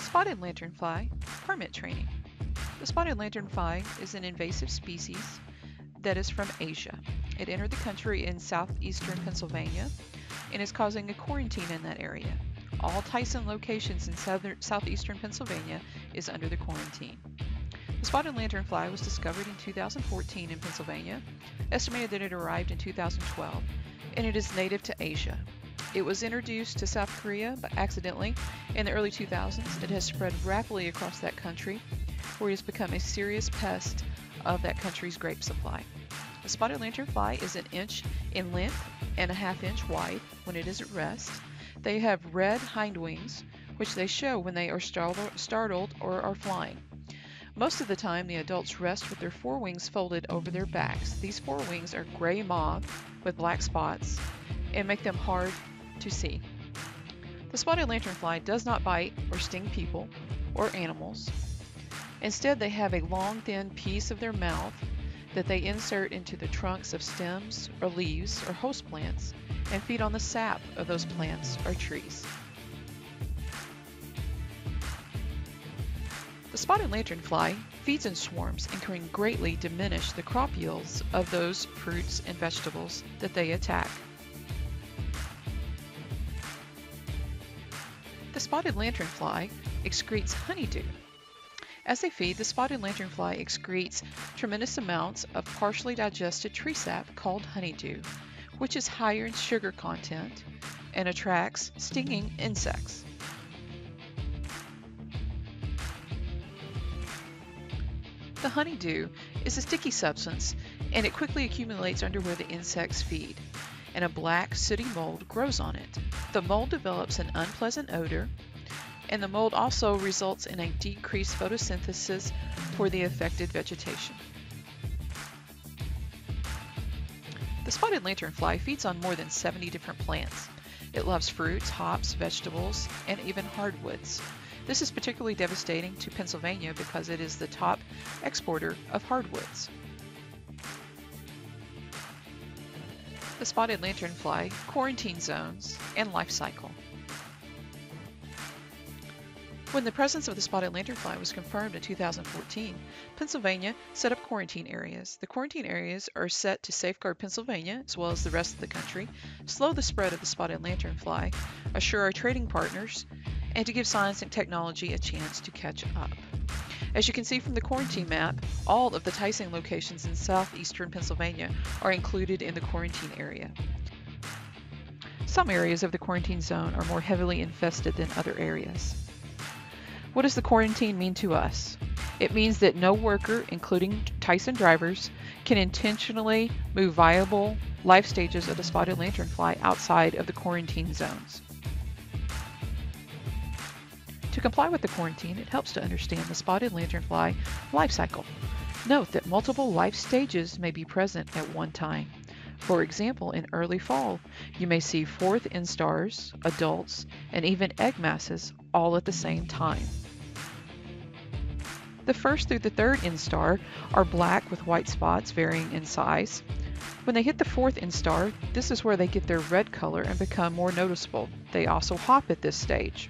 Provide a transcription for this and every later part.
Spotted lanternfly permit training. The spotted lanternfly is an invasive species that is from Asia. It entered the country in southeastern Pennsylvania and is causing a quarantine in that area. All Tyson locations in southeastern Pennsylvania is under the quarantine. The spotted lanternfly was discovered in 2014 in Pennsylvania, estimated that it arrived in 2012, and it is native to Asia. It was introduced to South Korea accidentally in the early 2000s. It has spread rapidly across that country, where it has become a serious pest of that country's grape supply. The spotted lanternfly is an inch in length and a ½ inch wide when it is at rest. They have red hind wings, which they show when they are startled or are flying. Most of the time, the adults rest with their forewings folded over their backs. These forewings are gray mauve with black spots and make them hard to see. The spotted lanternfly does not bite or sting people or animals. Instead, they have a long, thin piece of their mouth that they insert into the trunks of stems or leaves or host plants and feed on the sap of those plants or trees. The spotted lanternfly feeds in swarms and can greatly diminish the crop yields of those fruits and vegetables that they attack. The spotted lanternfly excretes honeydew. As they feed, the spotted lanternfly excretes tremendous amounts of partially digested tree sap called honeydew, which is higher in sugar content and attracts stinging insects. The honeydew is a sticky substance, and it quickly accumulates under where the insects feed, and a black, sooty mold grows on it. The mold develops an unpleasant odor, and the mold also results in a decreased photosynthesis for the affected vegetation. The spotted lanternfly feeds on more than 70 different plants. It loves fruits, hops, vegetables, and even hardwoods. This is particularly devastating to Pennsylvania because it is the top exporter of hardwoods. The spotted lanternfly, quarantine zones, and life cycle. When the presence of the spotted lanternfly was confirmed in 2014, Pennsylvania set up quarantine areas. The quarantine areas are set to safeguard Pennsylvania, as well as the rest of the country, slow the spread of the spotted lanternfly, assure our trading partners, and to give science and technology a chance to catch up. As you can see from the quarantine map, all of the Tyson locations in southeastern Pennsylvania are included in the quarantine area. Some areas of the quarantine zone are more heavily infested than other areas. What does the quarantine mean to us? It means that no worker, including Tyson drivers, can intentionally move viable life stages of the spotted lanternfly outside of the quarantine zones. To comply with the quarantine, it helps to understand the spotted lanternfly life cycle. Note that multiple life stages may be present at one time. For example, in early fall, you may see fourth instars, adults, and even egg masses all at the same time. The first through the third instar are black with white spots varying in size. When they hit the fourth instar, this is where they get their red color and become more noticeable. They also hop at this stage.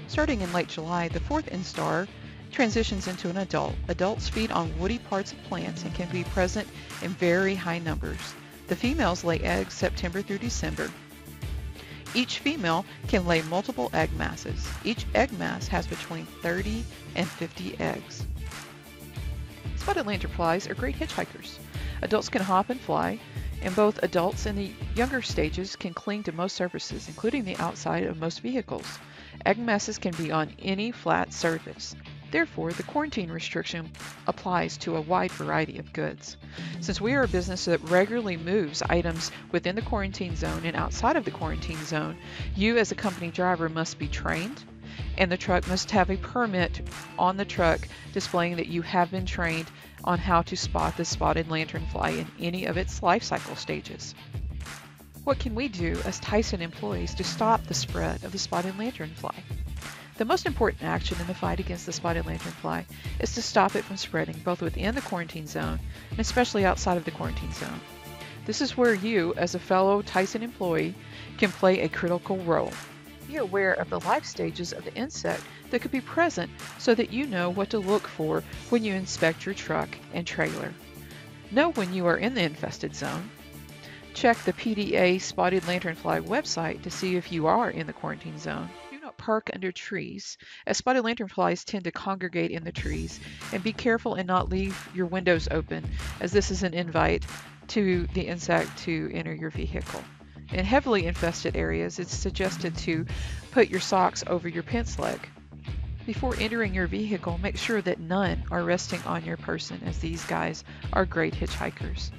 Starting in late July, the fourth instar transitions into an adult. Adults feed on woody parts of plants and can be present in very high numbers. The females lay eggs September through December. Each female can lay multiple egg masses. Each egg mass has between 30 and 50 eggs. Spotted lanternflies are great hitchhikers. Adults can hop and fly, and both adults in the younger stages can cling to most surfaces, including the outside of most vehicles. Egg masses can be on any flat surface. Therefore, the quarantine restriction applies to a wide variety of goods. Since we are a business that regularly moves items within the quarantine zone and outside of the quarantine zone, you as a company driver must be trained, and the truck must have a permit on the truck displaying that you have been trained on how to spot the spotted lanternfly in any of its life cycle stages. What can we do as Tyson employees to stop the spread of the spotted lanternfly? The most important action in the fight against the spotted lanternfly is to stop it from spreading both within the quarantine zone and especially outside of the quarantine zone. This is where you, as a fellow Tyson employee, can play a critical role. Be aware of the life stages of the insect that could be present so that you know what to look for when you inspect your truck and trailer. Know when you are in the infested zone. Check the PDA Spotted Lanternfly website to see if you are in the quarantine zone. Do not park under trees, as spotted lanternflies tend to congregate in the trees, and be careful and not leave your windows open, as this is an invite to the insect to enter your vehicle. In heavily infested areas, it's suggested to put your socks over your pants leg. Before entering your vehicle, make sure that none are resting on your person, as these guys are great hitchhikers.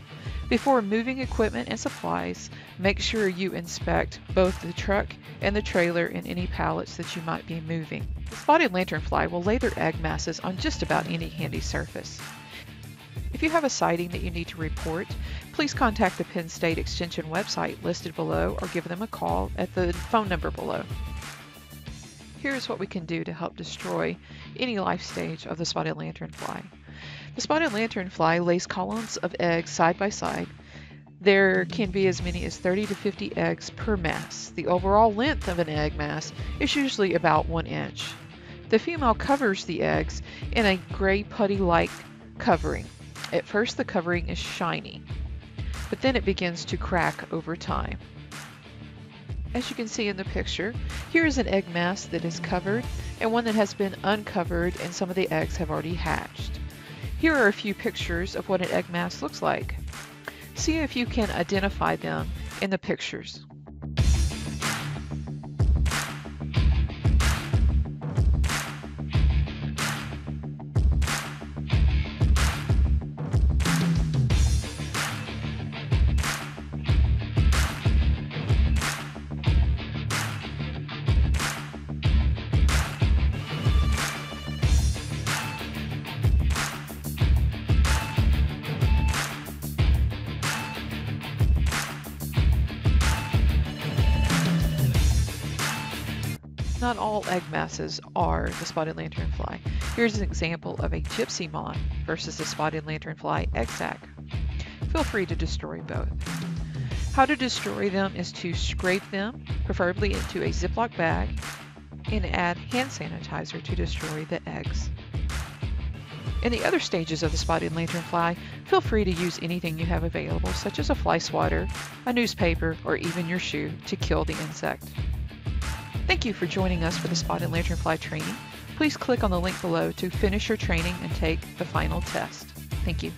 Before moving equipment and supplies, make sure you inspect both the truck and the trailer and any pallets that you might be moving. The spotted lanternfly will lay their egg masses on just about any handy surface. If you have a sighting that you need to report, please contact the Penn State Extension website listed below or give them a call at the phone number below. Here's what we can do to help destroy any life stage of the spotted lanternfly. The spotted lanternfly lays columns of eggs side by side. There can be as many as 30 to 50 eggs per mass. The overall length of an egg mass is usually about 1 inch. The female covers the eggs in a gray putty-like covering. At first the covering is shiny, but then it begins to crack over time. As you can see in the picture, here is an egg mass that is covered and one that has been uncovered, and some of the eggs have already hatched. Here are a few pictures of what an egg mass looks like. See if you can identify them in the pictures. Not all egg masses are the spotted lanternfly. Here's an example of a gypsy moth versus a spotted lanternfly egg sac. Feel free to destroy both. How to destroy them is to scrape them, preferably into a Ziploc bag, and add hand sanitizer to destroy the eggs. In the other stages of the spotted lanternfly, feel free to use anything you have available, such as a fly swatter, a newspaper, or even your shoe to kill the insect. Thank you for joining us for the spotted lanternfly training. Please click on the link below to finish your training and take the final test. Thank you.